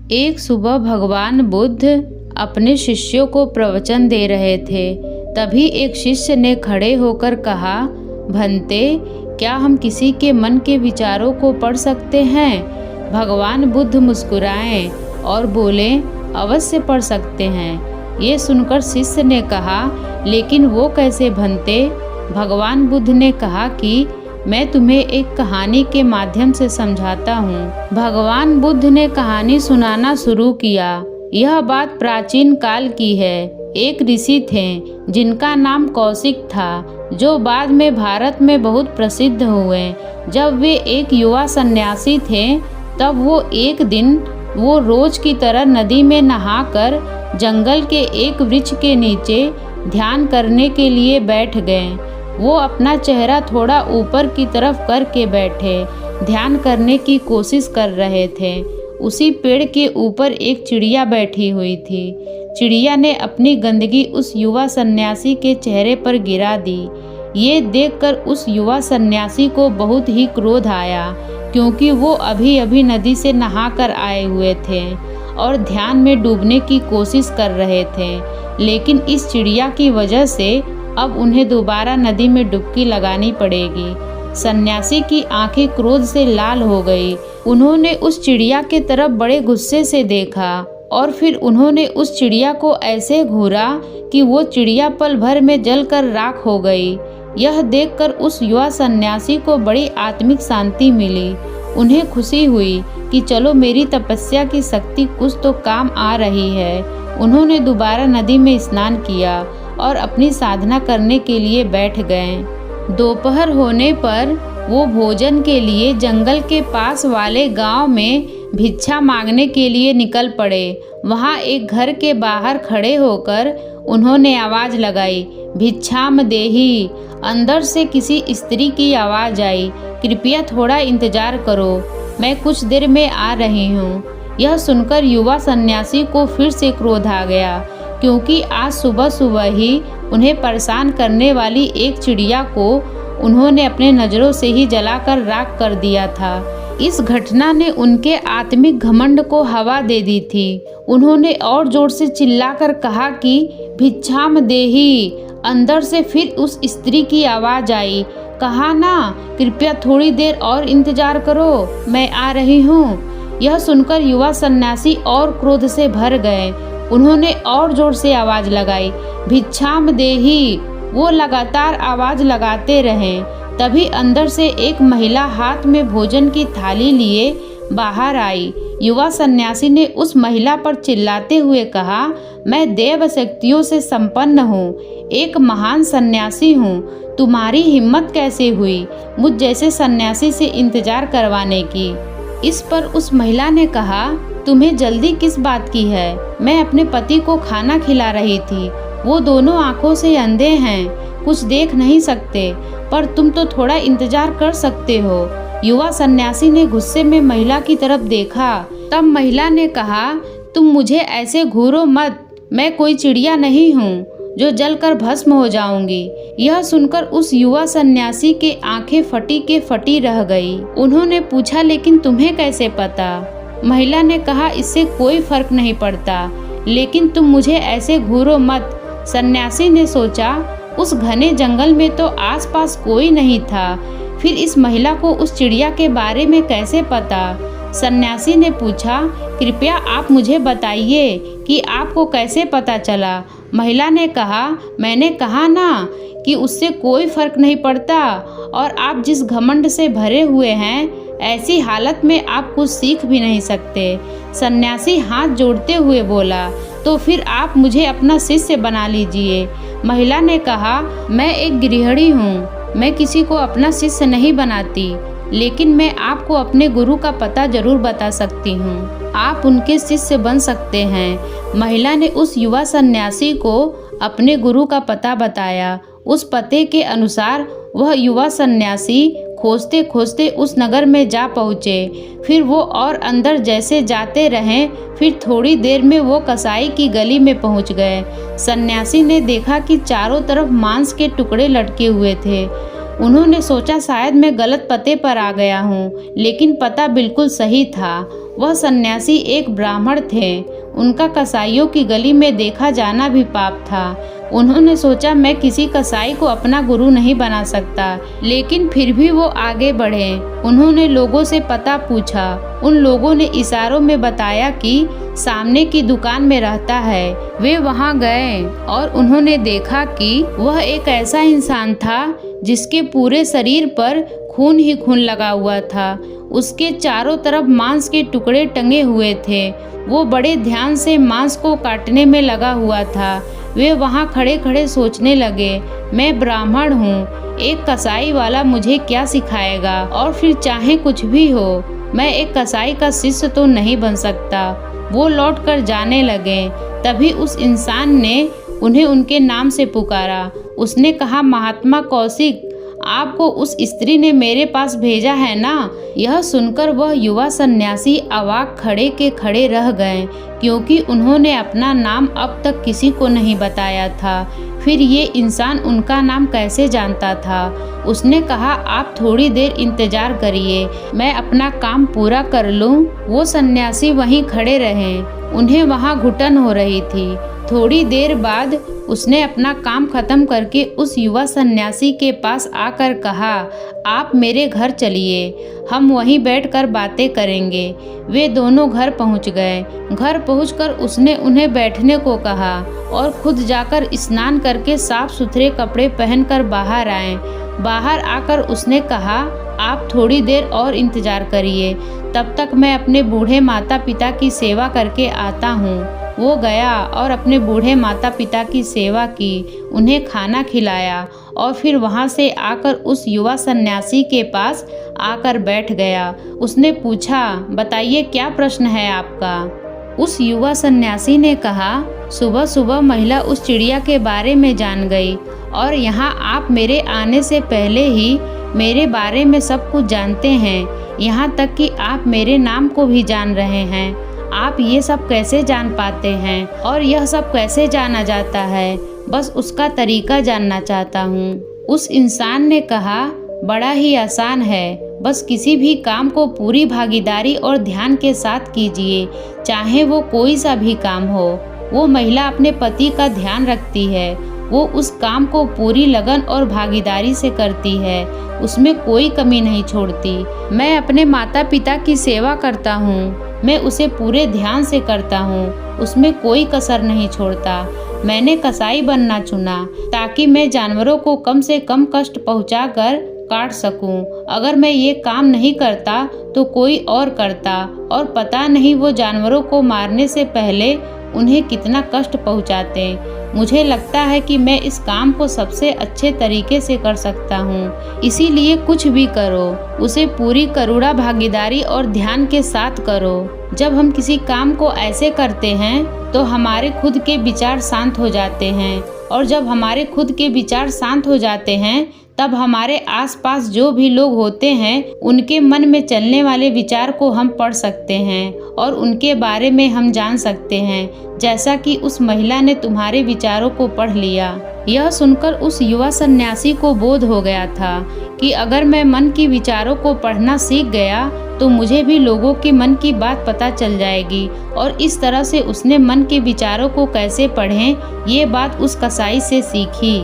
एक सुबह भगवान बुद्ध अपने शिष्यों को प्रवचन दे रहे थे। तभी एक शिष्य ने खड़े होकर कहा, भंते, क्या हम किसी के मन के विचारों को पढ़ सकते हैं? भगवान बुद्ध मुस्कुराए और बोले, अवश्य पढ़ सकते हैं। ये सुनकर शिष्य ने कहा, लेकिन वो कैसे भंते? भगवान बुद्ध ने कहा कि मैं तुम्हें एक कहानी के माध्यम से समझाता हूँ। भगवान बुद्ध ने कहानी सुनाना शुरू किया। यह बात प्राचीन काल की है। एक ऋषि थे जिनका नाम कौशिक था, जो बाद में भारत में बहुत प्रसिद्ध हुए। जब वे एक युवा सन्यासी थे, तब एक दिन वो रोज की तरह नदी में नहाकर जंगल के एक वृक्ष के नीचे ध्यान करने के लिए बैठ गए। वो अपना चेहरा थोड़ा ऊपर की तरफ करके बैठे ध्यान करने की कोशिश कर रहे थे। उसी पेड़ के ऊपर एक चिड़िया बैठी हुई थी। चिड़िया ने अपनी गंदगी उस युवा सन्यासी के चेहरे पर गिरा दी। ये देखकर उस युवा सन्यासी को बहुत ही क्रोध आया, क्योंकि वो अभी अभी नदी से नहाकर आए हुए थे और ध्यान में डूबने की कोशिश कर रहे थे। लेकिन इस चिड़िया की वजह से अब उन्हें दोबारा नदी में डुबकी लगानी पड़ेगी। सन्यासी की आंखें क्रोध से लाल हो गई। उन्होंने उस चिड़िया के तरफ बड़े गुस्से से देखा और फिर उन्होंने उस चिड़िया को ऐसे घूरा कि वो चिड़िया पल भर में जलकर राख हो गई। यह देखकर उस युवा सन्यासी को बड़ी आत्मिक शांति मिली। उन्हें खुशी हुई कि चलो, मेरी तपस्या की शक्ति कुछ तो काम आ रही है। उन्होंने दोबारा नदी में स्नान किया और अपनी साधना करने के लिए बैठ गए। दोपहर होने पर वो भोजन के लिए जंगल के पास वाले गांव में भिक्षा मांगने के लिए निकल पड़े। वहां एक घर के बाहर खड़े होकर उन्होंने आवाज लगाई, भिक्षाम देही। अंदर से किसी स्त्री की आवाज आई, कृपया थोड़ा इंतजार करो, मैं कुछ देर में आ रही हूँ। यह सुनकर युवा सन्यासी को फिर से क्रोध आ गया, क्योंकि आज सुबह सुबह ही उन्हें परेशान करने वाली एक चिड़िया को उन्होंने अपने नज़रों से ही जलाकर राख कर दिया था। इस घटना ने उनके आत्मिक घमंड को हवा दे दी थी। उन्होंने और जोर से चिल्लाकर कहा कि भिक्षाम देही। अंदर से फिर उस स्त्री की आवाज़ आई, कहा ना, कृपया थोड़ी देर और इंतजार करो, मैं आ रही हूँ। यह सुनकर युवा सन्यासी और क्रोध से भर गए। उन्होंने और जोर से आवाज लगाई, भिक्षाम देही। वो लगातार आवाज लगाते रहे। तभी अंदर से एक महिला हाथ में भोजन की थाली लिए बाहर आई। युवा सन्यासी ने उस महिला पर चिल्लाते हुए कहा, मैं देव शक्तियों से संपन्न हूँ, एक महान सन्यासी हूँ। तुम्हारी हिम्मत कैसे हुई मुझ जैसे सन्यासी से इंतजार करवाने की? इस पर उस महिला ने कहा, तुम्हें जल्दी किस बात की है? मैं अपने पति को खाना खिला रही थी। वो दोनों आंखों से अंधे हैं, कुछ देख नहीं सकते, पर तुम तो थोड़ा इंतजार कर सकते हो। युवा सन्यासी ने गुस्से में महिला की तरफ देखा। तब महिला ने कहा, तुम मुझे ऐसे घूरो मत, मैं कोई चिड़िया नहीं हूँ जो जलकर भस्म हो जाऊंगी। यह सुनकर उस युवा सन्यासी के आंखें फटी के फटी रह गई। उन्होंने पूछा, लेकिन तुम्हें कैसे पता? महिला ने कहा, इससे कोई फर्क नहीं पड़ता, लेकिन तुम मुझे ऐसे घूरो मत। सन्यासी ने सोचा, उस घने जंगल में तो आसपास कोई नहीं था, फिर इस महिला को उस चिड़िया के बारे में कैसे पता? सन्यासी ने पूछा, कृपया आप मुझे बताइए कि आपको कैसे पता चला? महिला ने कहा, मैंने कहा ना कि उससे कोई फर्क नहीं पड़ता, और आप जिस घमंड से भरे हुए हैं, ऐसी हालत में आप कुछ सीख भी नहीं सकते। सन्यासी हाथ जोड़ते हुए बोला, तो फिर आप मुझे अपना शिष्य बना लीजिए। महिला ने कहा, मैं एक गृहिणी हूँ, मैं किसी को अपना शिष्य नहीं बनाती, लेकिन मैं आपको अपने गुरु का पता जरूर बता सकती हूँ, आप उनके शिष्य बन सकते हैं। महिला ने उस युवा सन्यासी को अपने गुरु का पता बताया। उस पते के अनुसार वह युवा सन्यासी खोजते खोजते उस नगर में जा पहुँचे। फिर वो और अंदर जैसे जाते रहे, फिर थोड़ी देर में वो कसाई की गली में पहुँच गए। सन्यासी ने देखा कि चारों तरफ मांस के टुकड़े लटके हुए थे। उन्होंने सोचा शायद मैं गलत पते पर आ गया हूँ, लेकिन पता बिल्कुल सही था। वह सन्यासी एक ब्राह्मण थे। उनका कसाईयों की गली में देखा जाना भी पाप था। उन्होंने सोचा मैं किसी कसाई को अपना गुरु नहीं बना सकता, लेकिन फिर भी वो आगे बढ़े। उन्होंने लोगों से पता पूछा। उन लोगों ने इशारों में बताया कि सामने की दुकान में रहता है। वे वहां गए और उन्होंने देखा कि वह एक ऐसा इंसान था जिसके पूरे शरीर पर खून ही खून लगा हुआ था। उसके चारों तरफ मांस के टुकड़े टंगे हुए थे। वो बड़े ध्यान से मांस को काटने में लगा हुआ था। वे वहाँ खड़े खड़े सोचने लगे, मैं ब्राह्मण हूँ, एक कसाई वाला मुझे क्या सिखाएगा, और फिर चाहे कुछ भी हो मैं एक कसाई का शिष्य तो नहीं बन सकता। वो लौट कर जाने लगे। तभी उस इंसान ने उन्हें उनके नाम से पुकारा। उसने कहा, महात्मा कौशिक, आपको उस स्त्री ने मेरे पास भेजा है ना? यह सुनकर वह युवा सन्यासी अवाक खड़े के खड़े रह गए, क्योंकि उन्होंने अपना नाम अब तक किसी को नहीं बताया था। फिर ये इंसान उनका नाम कैसे जानता था? उसने कहा, आप थोड़ी देर इंतजार करिए, मैं अपना काम पूरा कर लूं। वो सन्यासी वहीं खड़े रहे। उन्हें वहां घुटन हो रही थी। थोड़ी देर बाद उसने अपना काम खत्म करके उस युवा सन्यासी के पास आकर कहा, आप मेरे घर चलिए, हम वहीं बैठकर बातें करेंगे। वे दोनों घर पहुंच गए। घर पहुंचकर उसने उन्हें बैठने को कहा और खुद जाकर स्नान करके साफ सुथरे कपड़े पहनकर बाहर आए। बाहर आकर उसने कहा, आप थोड़ी देर और इंतजार करिए, तब तक मैं अपने बूढ़े माता पिता की सेवा करके आता हूँ। वो गया और अपने बूढ़े माता पिता की सेवा की, उन्हें खाना खिलाया और फिर वहाँ से आकर उस युवा सन्यासी के पास आकर बैठ गया। उसने पूछा, बताइए क्या प्रश्न है आपका? उस युवा सन्यासी ने कहा, सुबह सुबह महिला उस चिड़िया के बारे में जान गई और यहाँ आप मेरे आने से पहले ही मेरे बारे में सब कुछ जानते हैं। यहाँ तक कि आप मेरे नाम को भी जान रहे हैं। आप ये सब कैसे जान पाते हैं और यह सब कैसे जाना जाता है? बस उसका तरीका जानना चाहता हूँ। उस इंसान ने कहा, बड़ा ही आसान है, बस किसी भी काम को पूरी भागीदारी और ध्यान के साथ कीजिए, चाहे वो कोई सा भी काम हो। वो महिला अपने पति का ध्यान रखती है, वो उस काम को पूरी लगन और भागीदारी से करती है, उसमें कोई कमी नहीं छोड़ती। मैं अपने माता पिता की सेवा करता हूँ, मैं उसे पूरे ध्यान से करता हूँ, उसमें कोई कसर नहीं छोड़ता। मैंने कसाई बनना चुना ताकि मैं जानवरों को कम से कम कष्ट पहुँचाकर काट सकूं। अगर मैं ये काम नहीं करता तो कोई और करता, और पता नहीं वो जानवरों को मारने से पहले उन्हें कितना कष्ट पहुंचाते। मुझे लगता है कि मैं इस काम को सबसे अच्छे तरीके से कर सकता हूँ। इसीलिए कुछ भी करो, उसे पूरी करुणा, भागीदारी और ध्यान के साथ करो। जब हम किसी काम को ऐसे करते हैं तो हमारे खुद के विचार शांत हो जाते हैं, और जब हमारे खुद के विचार शांत हो जाते हैं तब हमारे आसपास जो भी लोग होते हैं उनके मन में चलने वाले विचार को हम पढ़ सकते हैं और उनके बारे में हम जान सकते हैं, जैसा कि उस महिला ने तुम्हारे विचारों को पढ़ लिया। यह सुनकर उस युवा सन्यासी को बोध हो गया था कि अगर मैं मन की विचारों को पढ़ना सीख गया तो मुझे भी लोगों के मन की बात पता चल जाएगी। और इस तरह से उसने मन के विचारों को कैसे पढ़ें ये बात उस कसाई से सीखी।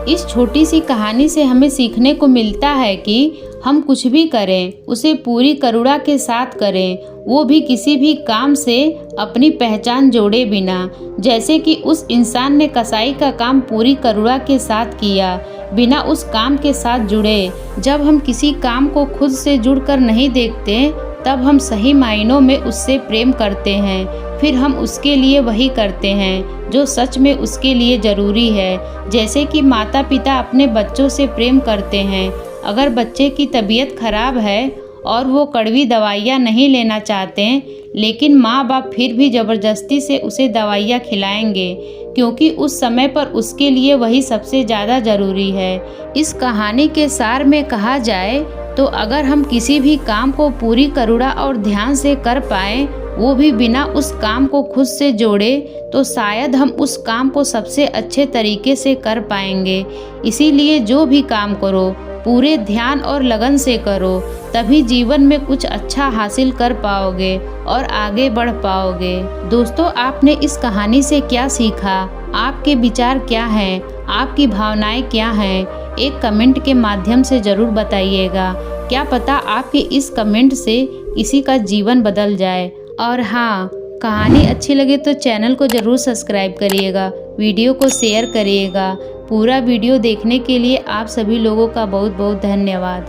इस छोटी सी कहानी से हमें सीखने को मिलता है कि हम कुछ भी करें उसे पूरी करुणा के साथ करें, वो भी किसी भी काम से अपनी पहचान जोड़े बिना। जैसे कि उस इंसान ने कसाई का काम पूरी करुणा के साथ किया, बिना उस काम के साथ जुड़े। जब हम किसी काम को खुद से जुड़कर नहीं देखते तब हम सही मायनों में उससे प्रेम करते हैं, फिर हम उसके लिए वही करते हैं जो सच में उसके लिए ज़रूरी है। जैसे कि माता पिता अपने बच्चों से प्रेम करते हैं। अगर बच्चे की तबीयत खराब है और वो कड़वी दवाइयाँ नहीं लेना चाहते, लेकिन माँ बाप फिर भी ज़बरदस्ती से उसे दवाइयाँ खिलाएंगे, क्योंकि उस समय पर उसके लिए वही सबसे ज़्यादा ज़रूरी है। इस कहानी के सार में कहा जाए तो अगर हम किसी भी काम को पूरी करुणा और ध्यान से कर पाएँ, वो भी बिना उस काम को खुद से जोड़े, तो शायद हम उस काम को सबसे अच्छे तरीके से कर पाएंगे। इसीलिए जो भी काम करो पूरे ध्यान और लगन से करो, तभी जीवन में कुछ अच्छा हासिल कर पाओगे और आगे बढ़ पाओगे। दोस्तों, आपने इस कहानी से क्या सीखा? आपके विचार क्या हैं? आपकी भावनाएं क्या हैं? एक कमेंट के माध्यम से ज़रूर बताइएगा। क्या पता आपके इस कमेंट से किसी का जीवन बदल जाए। और हाँ, कहानी अच्छी लगे तो चैनल को ज़रूर सब्सक्राइब करिएगा, वीडियो को शेयर करिएगा। पूरा वीडियो देखने के लिए आप सभी लोगों का बहुत बहुत धन्यवाद।